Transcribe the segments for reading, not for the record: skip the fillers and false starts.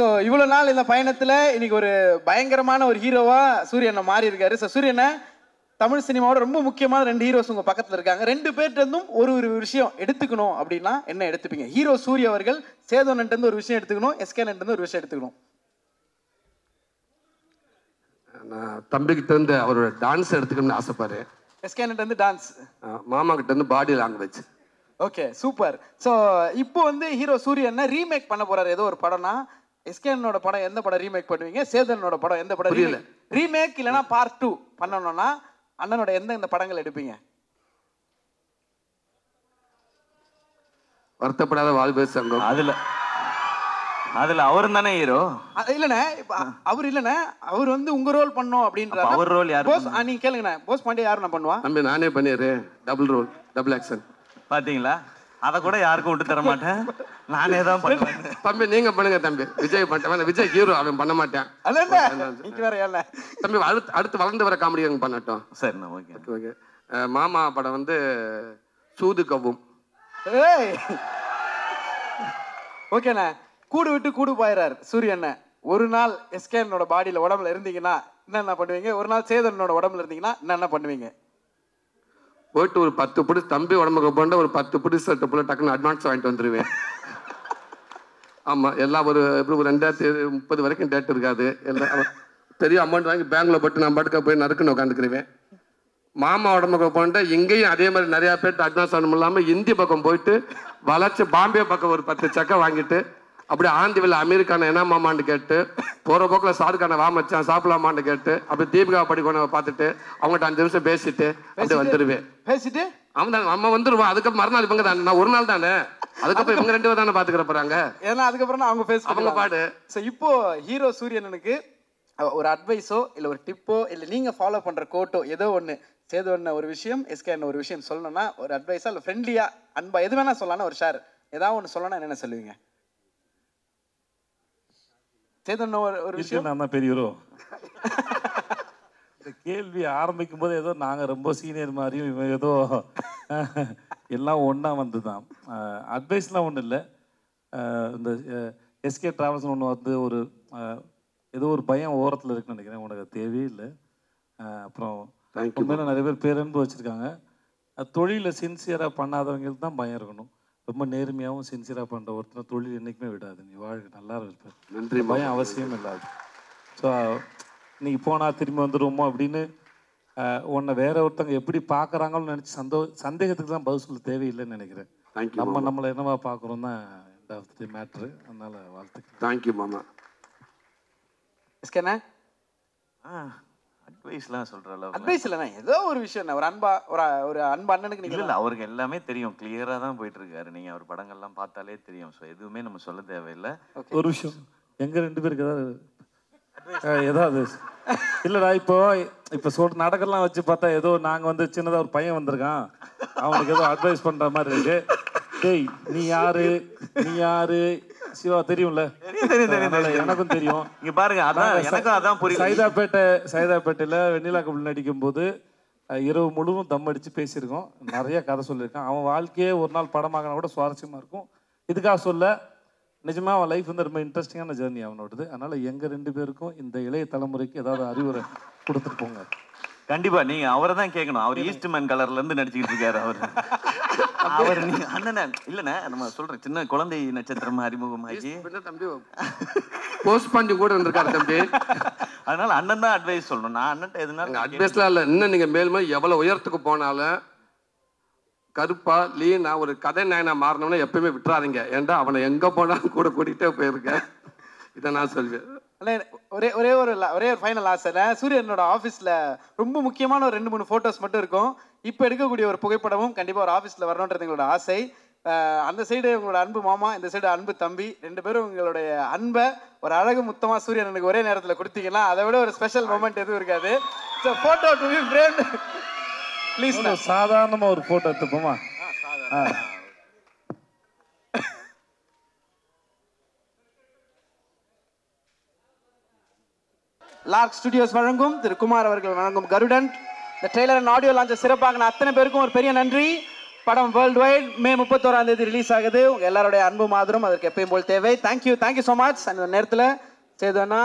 So இவ்வளோ நாள் இந்த பயணத்தில் இன்னைக்கு ஒரு பயங்கரமான ஒரு ஹீரோவா சூரியனை மாறி இருக்காரு. ஸோ சூரியனை தமிழ் சினிமாவோட ரொம்ப முக்கியமான 2 ஹீரோஸ் உங்கள் பக்கத்தில் இருக்காங்க. 2 பேர்கிட்டருந்தும் ஒரு விஷயம் எடுத்துக்கணும் அப்படின்னா என்ன எடுத்துப்பீங்க? ஹீரோ சூரிய அவர்கள் சேதோன்ட்டு ஒரு விஷயம் எடுத்துக்கணும், எஸ்கேன்ட்டு ஒரு விஷயம் எடுத்துக்கணும். நான் தம்பிக்கிட்ட இருந்து அவரோட டான்ஸ் எடுத்துக்கணும்னு ஆசைப்பாரு. எஸ்கேன்ட்டு டான்ஸ், மாமா கிட்ட இருந்து body language. Okay, super. So இப்போ ஹீரோ சூரியனை ரீமேக் பண்ண போறாரு ஏதோ ஒரு படம்னா, எஸ்கேனோட படம் எந்த படம் ரீமேக் பண்ணுவீங்க? சேதனோட படம் எந்த படம் ரீமேக் இல்லைன்னா பார்ட் 2 பண்ணணும்னா அண்ணனோட எந்த படங்கள் எடுப்பீங்க? வருத்தப்படாத வாழ்வே சங்கம். அதுல அவரும் தானே ஹீரோ. இல்லண்ணே, அவர் இல்லண்ணே, அவர் உங்க ரோல் பண்ணோம் அப்படின்ற. அவர் ரோல் யாரு? போஸ். நீங்க கேளுங்கண்ணே, போஸ் பாண்டியா யாரு நான் பண்ணுவா? தம்பி நானே பண்ணிடுறேன். Double role, double action. பாத்தீங்களா? அத கூட யாருக்கும் விட்டு தர மாட்டேன், நானே தான் பண்ணுவேன். தம்பி நீங்க பண்ணுங்க தம்பி. விஜய் பண்ணிட்டேன், விஜய் ஹீரோ, அவன் பண்ண மாட்டேன். தம்பி அடுத்து வளர்ந்து வர காமெடி பண்ணட்டும். சரி, ஓகே ஓகே. மாமா படம் சூது கவும். ஓகேண்ணே. கூடு விட்டு கூடு போயிறாரு சூரியண்ண. ஒரு நாள் எஸ்கேனோட பாடியில உடம்புல இருந்தீங்கன்னா என்ன பண்ணுவீங்க? ஒரு நாள் சேதனோட உடம்புல இருந்தீங்கன்னா என்ன பண்ணுவீங்க? போயிட்டு ஒரு 10 புடி தம்பி உடம்புக்கு போன்ற ஒரு 10 புடி சட்டை போல டக்குன்னு அட்வான்ஸ் வாங்கிட்டு வந்துருவேன். ஆமா, எல்லாம் ஒரு 2030 வரைக்கும் டேட் இருக்காது. எல்லாம் பெரிய அமௌண்ட் வாங்கி பேங்க்ல போட்டு நான் படுக்க போய் நறுக்குன்னு உட்காந்துக்கிருவேன். மாமா உடம்புக்கு போன்ற இங்கேயும் அதே மாதிரி நிறைய பேர்ட்டு அட்வான்ஸ் ஆகணும் இல்லாம இந்தி பக்கம் போயிட்டு வளைச்சு பாம்பே பக்கம் ஒரு 10 சக்கை வாங்கிட்டு அப்படியே ஆந்திவில் அமெரிக்கான என்ன மாமான்னு கேட்டு போற போக்கில் ஷாருக்கான வா மச்சான் சாப்பிடலாமான்னு கேட்டு அப்படி தீபிகா படிக்கணும் பார்த்துட்டு அவங்ககிட்ட 5 நிமிஷம் பேசிட்டு அப்படியே வந்துருவேன். பேசிட்டு அவன் தான் அம்மா வந்துருவான். அதுக்கப்புறம் மறுநாள் இவங்க தான், நான் ஒரு நாள் தானே, அதுக்கப்புறம் இவங்க 2 பேர் தானே பாத்துக்கிற போறாங்க. ஏன்னா அதுக்கப்புறம் அவங்க பேச அவங்க பாடு. ஸோ இப்போ ஹீரோ சூரியனனுக்கு ஒரு அட்வைஸோ இல்லை ஒரு டிப்போ இல்லை நீங்க ஃபாலோ பண்ற கோட்டோ ஏதோ ஒன்று, சேது ஒரு விஷயம், எஸ்கே ஒரு விஷயம் சொல்லணும்னா ஒரு அட்வைஸா இல்லை ஃப்ரெண்ட்லியா அன்பா எது வேணா சொல்லலாம், ஒரு ஷேர் ஏதாவது ஒன்று சொல்லணும்னா என்ன சொல்லுவீங்க? சேதன் ஒரு விஷயம். நான் தான் பெரியரோ. இந்த கேள்வி ஆரம்பிக்கும் போது ஏதோ நாங்கள் ரொம்ப சீனியர் மாதிரியும் இவன் ஏதோ எல்லாம் ஒன்றா வந்து தான். அட்வைஸ்லாம் ஒன்றும் இல்லை. இந்த எஸ்கே டிராவல்ஸ் ஒன்று ஒரு ஏதோ ஒரு பயம் ஓரத்தில் இருக்குன்னு நினைக்கிறேன். உனக்கு தேவையே இல்லை. அப்புறம் உண்மையில நிறைய பேர் பேரன்பு வச்சுருக்காங்க. தொழிலில் சின்சியராக பண்ணாதவங்களுக்கு தான் பயம் இருக்கணும். ரொம்ப நேர்மையாகவும் சின்சியராக பண்ணுற ஒருத்தர் தொழில் என்றைக்குமே விடாது. நீ வாழ்க்கை நல்லா இருப்பேன், நன்றி, பயம் அவசியம் இல்லாது. ஸோ இன்னைக்கு போனால் திரும்பி வந்துடுவோமோ அப்படின்னு உன்னை வேற ஒருத்தவங்க எப்படி பார்க்குறாங்கன்னு நினச்சி சந்தேகத்துக்கு தான் பதில் சொல்ல தேவையில்லைன்னு நினைக்கிறேன். நம்மளை என்னவா பார்க்குறோம் தான் எண்ட் மேட்ரு. அதனால வாழ்த்துக்கள். தேங்க்யூ மாமா. எஸ்கேண்ணே அட்வைஸ்லாம் சொல்ற அளவுக்கு அட்வைஸ் இல்லைண்ணா, ஏதோ ஒரு விஷயம் ஒரு அன்பா ஒரு அன்பு அண்ணனுக்கு நீங்க இல்லை, அவருக்கு எல்லாமே தெரியும், கிளியரா தான் போயிட்டு இருக்காரு. நீங்க அவர் படங்கள்லாம் பார்த்தாலே தெரியும். ஸோ எதுவுமே நம்ம சொல்ல தேவையில்லை. ஒரு விஷயம், எங்க 2 பேருக்கு ஏதாவது இல்லடா, இப்போ நாடகம்லாம் வச்சு பார்த்தா ஏதோ நாங்க சின்னதா ஒரு பையன் வந்திருக்கான், அவனுக்கு ஏதோ அட்வைஸ் பண்ற மாதிரி இருக்கு. டேய் நீ யாரு சிவா தெரியும்ல? எனக்கும் தெரியும். இங்க பாருங்க, எனக்கும் அதான் புரியுது. சைதாப்பேட்டையில வெண்ணிலா கபல் நடிக்கும் போது இரவு முழுவதும் தம் அடிச்சு பேசியிருக்கோம். நிறைய கதை சொல்லியிருக்கான். அவன் வாழ்க்கையே ஒரு நாள் படமாகனா கூட சுவாரஸ்யமா இருக்கும். இதுக்காக சொல்ல, நிஜமா அவன் லைஃப் ரொம்ப இன்ட்ரெஸ்டிங்கான ஜேர்னி அவனோடது. அதனால எங்க 2 பேருக்கும் இந்த இளைய தலைமுறைக்கு ஏதாவது அறிவுரை கொடுத்துட்டு போங்க. கண்டிப்பா நீங்க அவரை தான் கேட்கணும். அவர் ஈஸ்ட்மேன் கலர்ல இருந்து நடிச்சுக்கிட்டு இருக்காரு. அவர் நீங்க அண்ணன் இல்லண்ணே, நம்ம சொல்றேன் சின்ன குழந்தை நட்சத்திரம் அறிமுகமாகி தம்பி போஸ்ட் பண்ணி கூட இருந்திருக்காரு தம்பி. அதனால அண்ணன் தான் அட்வைஸ் சொல்லணும். நான் அண்ணன் எதுனாலும் அட்வைஸ்லாம் இல்லை. இன்னும் நீங்க மேலுமே எவ்வளவு உயரத்துக்கு போனாலும் கருப்பா லீனா ஒரு கதை நாயனா மாறணும்னா எப்பயுமே விட்டுறாதீங்க. ஏன்டா அவனை எங்க போனாலும் கூட கூட்டிகிட்டே போயிருக்கேன். இதை நான் சொல்வேன். ஒரே ஒரு ஃபைனல் ஆசை. சூரியனோட ஆஃபீஸில் ரொம்ப முக்கியமான ஒரு 2-3 ஃபோட்டோஸ் மட்டும் இருக்கும். இப்போ எடுக்கக்கூடிய ஒரு புகைப்படமும் கண்டிப்பாக ஒரு ஆஃபீஸில் வரணுன்றது எங்களோட ஆசை. அந்த சைடு உங்களோட அன்பு மாமா, இந்த சைடு அன்பு தம்பி, 2 பேரும் உங்களுடைய அன்பை ஒரு அழகு முத்தமாக சூரியனுக்கு ஒரே நேரத்தில் கொடுத்தீங்கன்னா அதை விட ஒரு ஸ்பெஷல் மொமெண்ட் எதுவும் இருக்காது. So photo to be framed please. சாதாரணமாக ஒரு ஃபோட்டோ எடுத்துப்போமா? லார்க் ஸ்டுடியோஸ் வழங்கும் திரு குமார் அவர்கள் வழங்கும் கருடன் இந்த ட்ரெய்லர் அண்ட் ஆடியோ லான்ச்சை சிறப்பாக அத்தனை பேருக்கும் ஒரு பெரிய நன்றி. படம் வேர்ல்டு வைட் மே 31ஆம் தேதி ரிலீஸ் ஆகுது. உங்க எல்லாருடைய அன்பும் ஆதரவும் அதற்கு எப்பயும் போல் தேவை. Thank you so much. அந்த நேரத்தில் சேதுவண்ணா,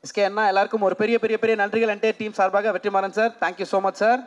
எஸ்கே அண்ணா எல்லாருக்கும் ஒரு பெரிய பெரிய பெரிய நன்றிகள் என்டையர் டீம் சார்பாக. Vetrimaaran sir, thank you so much sir.